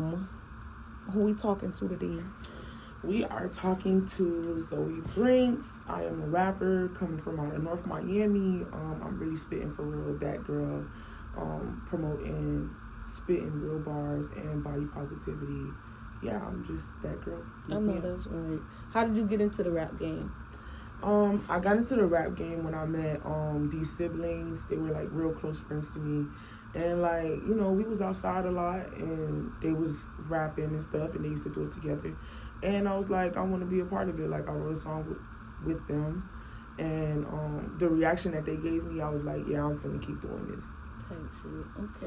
Who we talking to today? We are talking to Zoeybrinxx. I am a rapper coming from out of North Miami. I'm really spitting for real, that girl. Promoting, spitting real bars and body positivity. Yeah, I'm just that girl. I know that's right. How did you get into the rap game? I got into the rap game when I met these siblings. They were like real close friends to me. And like, you know, we was outside a lot and they was rapping and stuff and they used to do it together. And I was like, I want to be a part of it. Like I wrote a song with them. And the reaction that they gave me, I was like, yeah, I'm finna keep doing this.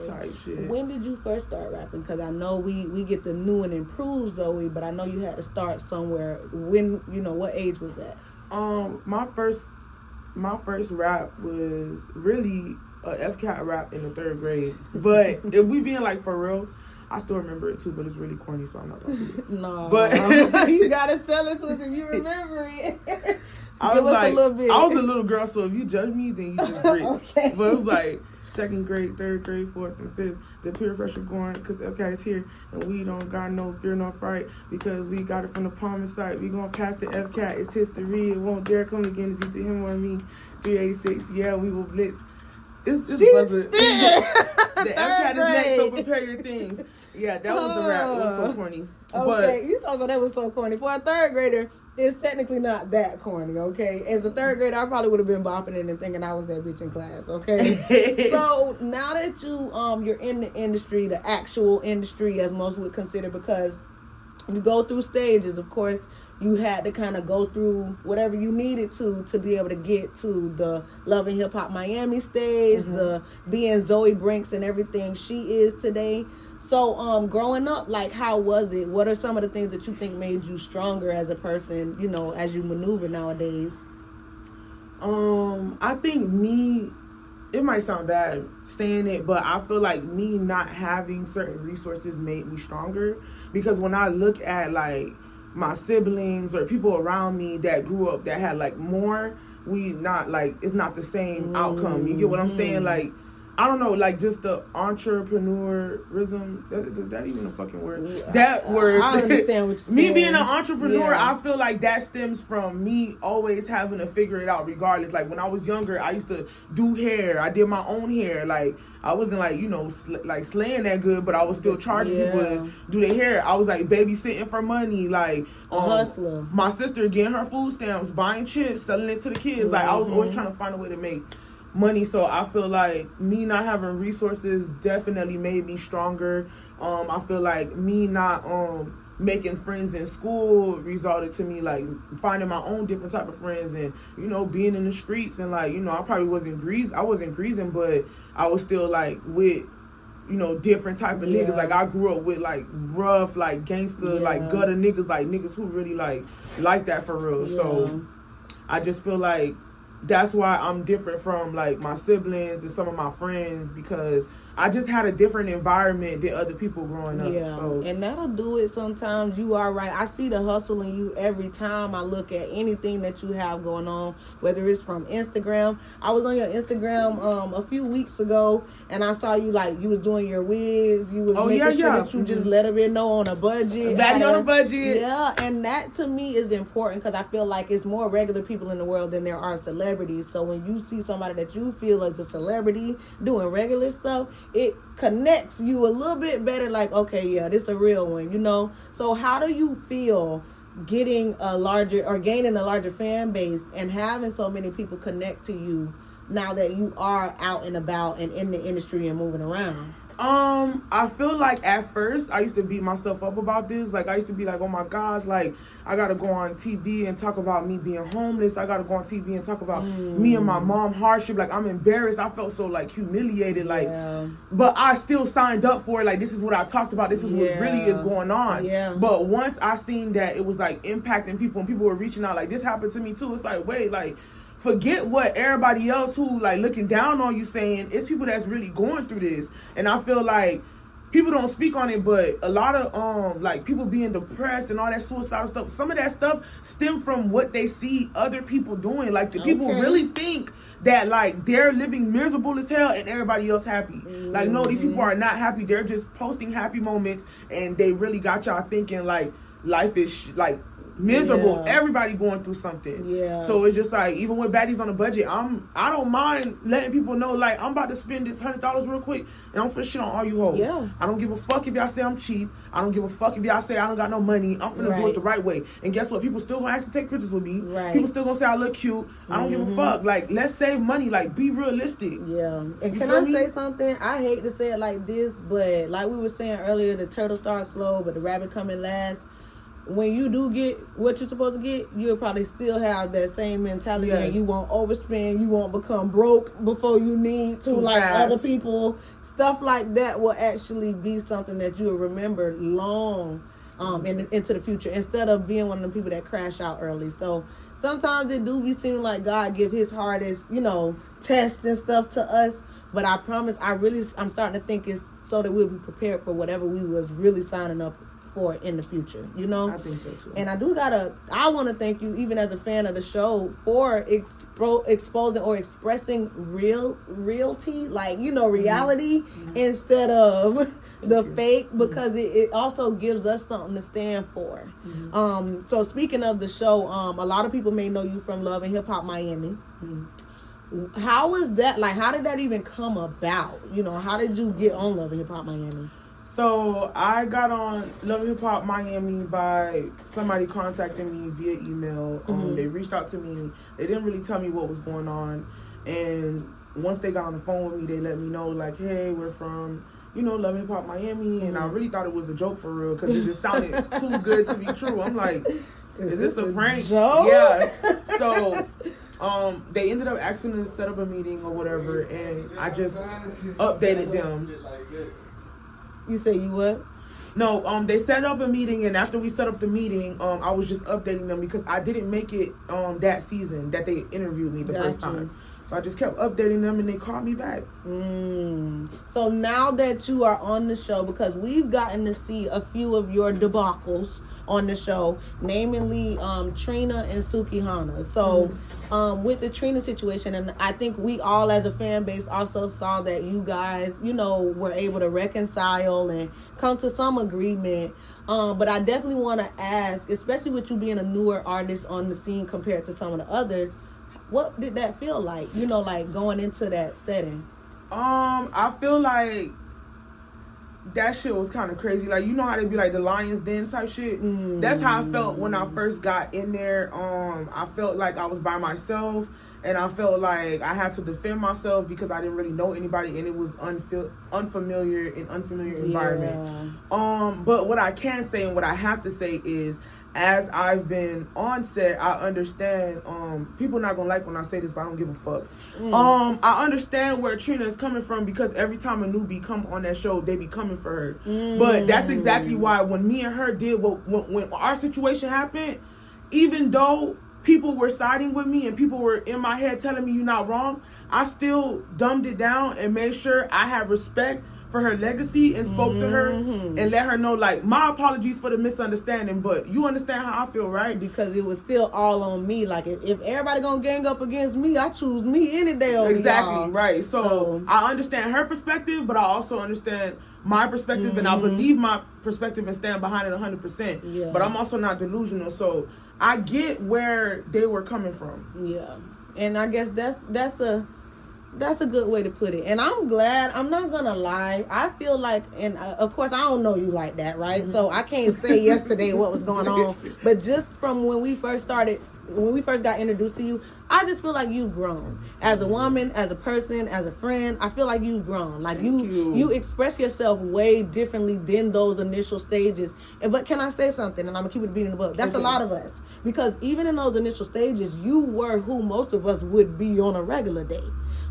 Type shit. When did you first start rapping? Because I know we get the new and improved Zoe, but I know you had to start somewhere. When, you know, what age was that? My first rap was really a FCAT rap in the 3rd grade. But if we being like for real, I still remember it too, but it's really corny, so I'm not gonna do it. No, but you gotta tell us if you remember it. I was like, I was a little girl, so if you judge me, then you just grits. Okay. But it was like 2nd grade, 3rd grade, 4th, and 5th. The peer pressure going because FCAT is here, and we don't got no fear, no fright because we got it from the palm sight. We gonna pass the FCAT. It's history. It won't dare come again. It's either him or me. 386. Yeah, we will blitz. It's just wasn't. The FCAT is next, so prepare your things. Yeah, that was the rap. It was so corny. Okay, you thought that was so corny. For a 3rd grader, it's technically not that corny, okay? As a 3rd grader, I probably would have been bopping it and thinking I was that bitch in class, okay? So now that you're in the industry, the actual industry, as most would consider, because you go through stages, of course, you had to kind of go through whatever you needed to be able to get to the Love and Hip Hop Miami stage, the being Zoeybrinxx and everything she is today. So, growing up, like, how was it? What are some of the things that you think made you stronger as a person, you know, as you maneuver nowadays? I think it might sound bad saying it, but I feel like me not having certain resources made me stronger. Because when I look at, like, my siblings or people around me that grew up that had, like, more, it's not the same outcome. You get what I'm saying? Like, I don't know, like just the entrepreneurism. Is that even a fucking word? That word. I understand what you're saying. Me being an entrepreneur, I feel like that stems from me always having to figure it out regardless. Like when I was younger, I used to do hair. I did my own hair. Like I wasn't like, you know, like slaying that good, but I was still charging people to do their hair. I was like babysitting for money. Like a hustler. My sister getting her food stamps, buying chips, selling it to the kids. Like I was always trying to find a way to make money. So I feel like me not having resources definitely made me stronger. I feel like me not making friends in school resulted to me like finding my own different type of friends and, you know, being in the streets and like, you know, I probably wasn't greasing, but I was still like with, you know, different type of niggas. Like I grew up with like rough, like gangster, like gutter niggas, like niggas who really like that for real. So I just feel like that's why I'm different from like my siblings and some of my friends, because I just had a different environment than other people growing up. Yeah, so. And that'll do it sometimes. You are right. I see the hustle in you every time I look at anything that you have going on, whether it's from Instagram. I was on your Instagram a few weeks ago, and I saw you like you was doing your wigs. You was making sure that you just let everybody know on a budget. Daddy on a budget. Yeah, and that to me is important because I feel like it's more regular people in the world than there are celebrities. So when you see somebody that you feel is a celebrity doing regular stuff, it connects you a little bit better, like, okay, yeah, this is a real one, you know? So how do you feel gaining a larger fan base and having so many people connect to you now that you are out and about and in the industry and moving around? I feel like at first I used to beat myself up about this. Like I used to be like, oh my gosh, like I gotta go on TV and talk about me being homeless. I gotta go on TV and talk about me and my mom hardship. Like I'm embarrassed. I felt so like humiliated. Like, but I still signed up for it. Like this is what I talked about. This is what really is going on. Yeah. But once I seen that it was like impacting people and people were reaching out, like this happened to me too. It's like, wait, like forget what everybody else who like looking down on you saying. It's people that's really going through this. And I feel like people don't speak on it, but a lot of like people being depressed and all that suicidal stuff, some of that stuff stem from what they see other people doing. Like the people really think that like they're living miserable as hell and everybody else happy. Like no, these people are not happy. They're just posting happy moments, and they really got y'all thinking like life is like miserable. Everybody going through something. So it's just like, even with baddies on a budget, I don't mind letting people know like I'm about to spend this $100 real quick and I'm finna shit on all you hoes. I don't give a fuck if y'all say I'm cheap. I don't give a fuck if y'all say I don't got no money. I'm finna do it the right way. And guess what? People still gonna ask to take pictures with me. People still gonna say I look cute. I don't give a fuck. Like, let's save money. Like, be realistic. And can I say something? I hate to say it like this, but like we were saying earlier, the turtle starts slow, but the rabbit coming last. When you do get what you're supposed to get, you'll probably still have that same mentality, and you won't overspend, you won't become broke before you need to, like other people. Stuff like that will actually be something that you'll remember long into the future, instead of being one of the people that crash out early. So sometimes it do be seeming like God give his hardest, tests and stuff to us. But I promise, I'm starting to think it's so that we'll be prepared for whatever we was really signing up for in the future, I think so too. And I want to thank you, even as a fan of the show, for exposing or expressing reality, like reality, instead of the fake, because it also gives us something to stand for. So speaking of the show, a lot of people may know you from Love and Hip Hop Miami. How was that? Like, how did that even come about? How did you get on Love and Hip Hop Miami? So I got on Love and Hip Hop Miami by somebody contacting me via email. They reached out to me. They didn't really tell me what was going on. And once they got on the phone with me, they let me know, like, hey, we're from, Love and Hip Hop Miami. And I really thought it was a joke for real, because it just sounded too good to be true. I'm like, is this a prank? Joke? Yeah. So they ended up asking to set up a meeting or whatever, and I just updated them. You say you what? No, they set up a meeting, and after we set up the meeting, I was just updating them because I didn't make it that season that they interviewed me the first time. So I just kept updating them, and they called me back. So now that you are on the show, because we've gotten to see a few of your debacles on the show, namely Trina and Suki Hana. So with the Trina situation, and I think we all as a fan base also saw that you guys, were able to reconcile and come to some agreement. But I definitely want to ask, especially with you being a newer artist on the scene compared to some of the others, what did that feel like, like going into that setting? I feel like that shit was kind of crazy. Like, how they be like the Lion's Den type shit? That's how I felt when I first got in there. I felt like I was by myself, and I felt like I had to defend myself because I didn't really know anybody, and it was unfamiliar environment. But what I can say and what I have to say is, as I've been on set, I understand, people not gonna like when I say this, but I don't give a fuck. I understand where Trina is coming from, because every time a newbie come on that show, they be coming for her. But that's exactly why when me and her did when our situation happened, even though people were siding with me and people were in my head telling me you're not wrong, I still dumbed it down and made sure I had respect for her legacy and spoke to her and let her know, like, my apologies for the misunderstanding, but you understand how I feel, right? Because it was still all on me. Like, if everybody gonna gang up against me, I choose me any day over y'all. Right. So I understand her perspective, but I also understand my perspective, and I believe my perspective and stand behind it 100%. But I'm also not delusional, so I get where they were coming from. And I guess that's a good way to put it. And I'm glad. I'm not gonna lie, I feel like, and of course I don't know you like that, right? So I can't say yesterday what was going on, but just from when we first got introduced to you, I just feel like you've grown as a woman, as a person, as a friend. I feel like you've grown. Like you express yourself way differently than those initial stages. But can I say something? And I'm gonna keep it beating the book. That's a lot of us, because even in those initial stages, you were who most of us would be on a regular day.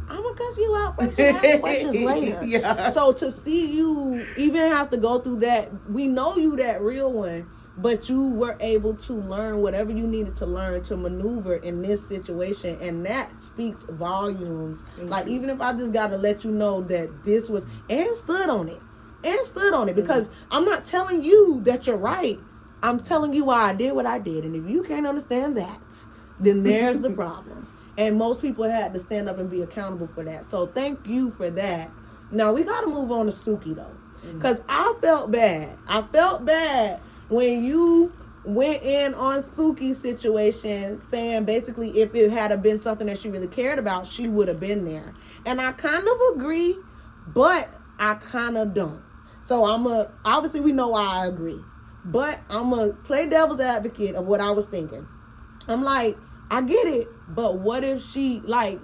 I'm gonna cuss you out first and ask questions later. So to see you even have to go through that, we know you that real one, but you were able to learn whatever you needed to learn to maneuver in this situation, and that speaks volumes. Like, even if I just gotta let you know that this was, and stood on it. and stood on it, because I'm not telling you that you're right. I'm telling you why I did what I did. And if you can't understand that, then there's the problem. And most people had to stand up and be accountable for that. So thank you for that. Now we got to move on to Suki, though. Because I felt bad. I felt bad when you went in on Suki's situation, saying basically if it had been something that she really cared about, she would have been there. And I kind of agree, but I kind of don't. So obviously we know why I agree. But I'm going to play devil's advocate of what I was thinking. I'm like, I get it, but what if she, like,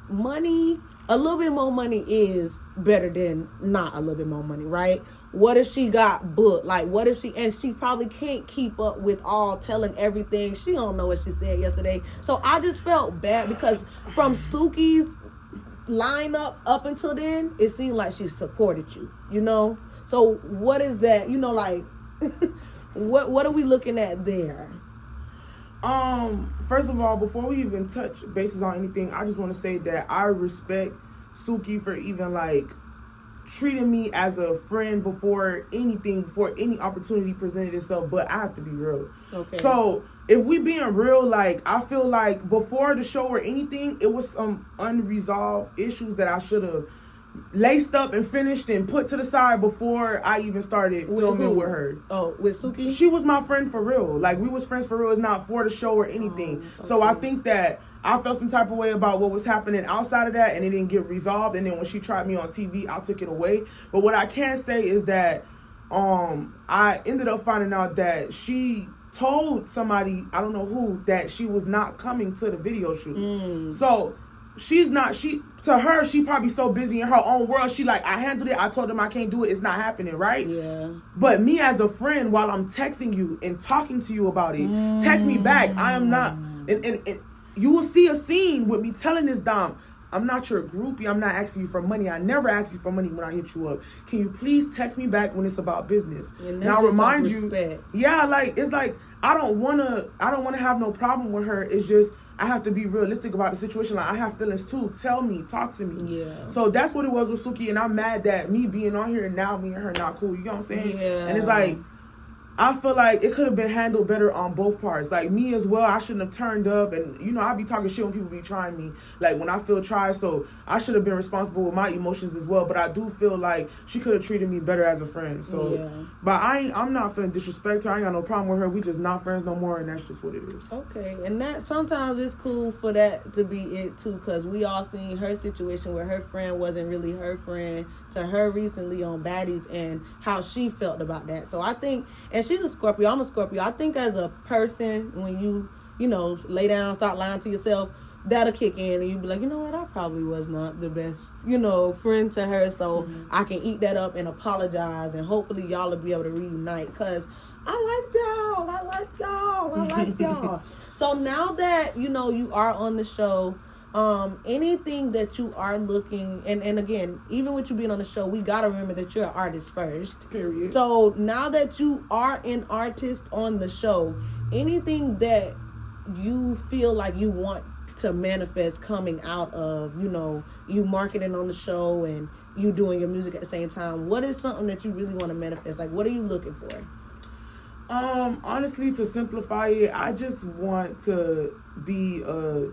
money, a little bit more money is better than not a little bit more money, right? What if she got booked? Like, what if she probably can't keep up with all telling everything. She don't know what she said yesterday. So I just felt bad because from Suki's lineup up until then, it seemed like she supported you, you know? So what is that, you know, like, what are we looking at there? First of all, before we even touch bases on anything, I just want to say that I respect Suki for even like treating me as a friend before any opportunity presented itself. But I have to be real. Okay. So if we being real, like, I feel like before the show or anything, it was some unresolved issues that I should have laced up and finished and put to the side before I even started filming with her. Oh, with Suki? She was my friend for real. Like, we was friends for real. It's not for the show or anything. Okay. So I think that I felt some type of way about what was happening outside of that, and it didn't get resolved. And then when she tried me on TV, I took it away. But what I can say is that I ended up finding out that she told somebody, I don't know who, that she was not coming to the video shoot. So to her, she probably so busy in her own world. She like, I handled it. I told them I can't do it. It's not happening, right? Yeah. But me as a friend, while I'm texting you and talking to you about it, text me back. I am not, and you will see a scene with me telling this Dom, I'm not your groupie. I'm not asking you for money. I never ask you for money when I hit you up. Can you please text me back when it's about business? Now remind you, yeah, like, it's like, I don't wanna have no problem with her. It's just, I have to be realistic about the situation. Like, I have feelings too. Tell me, talk to me. Yeah. So that's what it was with Suki, and I'm mad that me being on here and now me and her not cool. You know what I'm saying? Yeah. And it's like, I feel like it could have been handled better on both parts. Like, me as well, I shouldn't have turned up. And, you know, I be talking shit when people be trying me. Like, when I feel tried. So I should have been responsible with my emotions as well. But I do feel like she could have treated me better as a friend. So, yeah. But I'm not finna disrespect her. I ain't got no problem with her. We just not friends no more. And that's just what it is. Okay. And that sometimes it's cool for that to be it too. Because we all seen her situation where her friend wasn't really her friend to her recently on Baddies and how she felt about that. So I think, and she's a Scorpio, I'm a Scorpio. I think as a person, when you know, lay down, stop lying to yourself, that'll kick in and you be like, you know what, I probably was not the best, you know, friend to her. So I can eat that up and apologize, and hopefully y'all will be able to reunite, because I liked y'all. So now that, you know, you are on the show, anything that you are looking, and again, even with you being on the show, we gotta remember that you're an artist first. Period. So now that you are an artist on the show, anything that you feel like you want to manifest coming out of, you know, you marketing on the show and you doing your music at the same time, what is something that you really want to manifest? Like, what are you looking for? Honestly, to simplify it, I just want to be a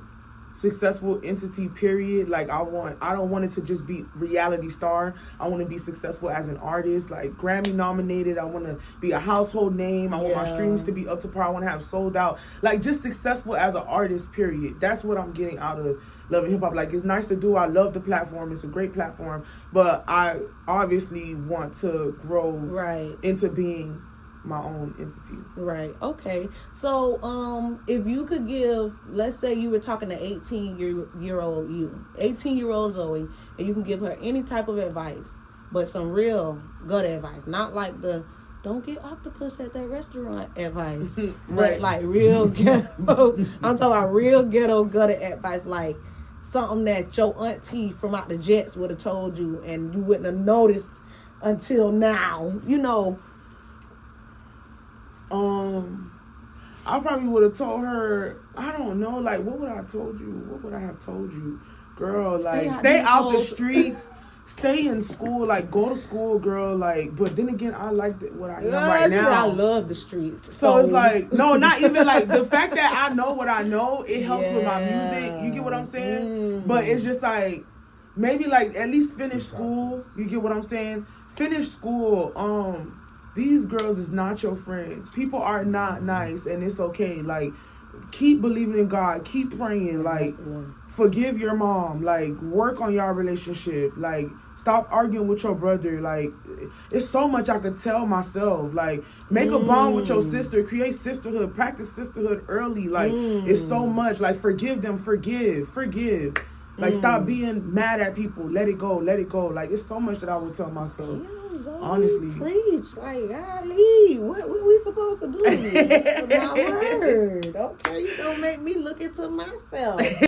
successful entity, period. Like, I don't want it to just be reality star. I want to be successful as an artist, like Grammy nominated. I want to be a household name. I want my streams to be up to par. I want to have sold out, like, just successful as an artist, period. That's what I'm getting out of Love and Hip Hop. Like, it's nice to do. I love the platform. It's a great platform, but I obviously want to grow into being my own entity. Right. Okay. So, if you could give, let's say you were talking to 18-year-old you, 18-year-old Zoey, and you can give her any type of advice, but some real good advice, not like the don't get octopus at that restaurant advice, but like real ghetto. I'm talking about real ghetto gutter advice, like something that your auntie from out the Jets would have told you, and you wouldn't have noticed until now. You know. I probably would have told her, I don't know, like, what would I have told you? Girl, like, stay out the streets. stay in school, like go to school, girl. Like, but then again, I like what I am right now. I love the streets. So it's like, no, not even like the fact that I know what I know, it helps with my music. You get what I'm saying? But it's just like, maybe like at least finish school. You get what I'm saying? Finish school. These girls is not your friends. People are not nice, and it's okay. Like, keep believing in God. Keep praying. Like, forgive your mom. Like, work on your relationship. Like, stop arguing with your brother. Like, it's so much I could tell myself. Like, make a bond with your sister. Create sisterhood. Practice sisterhood early. Like, it's so much. Like, forgive them. Forgive. Like, stop being mad at people. Let it go. Let it go. Like, it's so much that I would tell myself. Zoey, honestly. Preach. Like, golly. What we supposed to do? My word. Okay, you don't make me look into myself.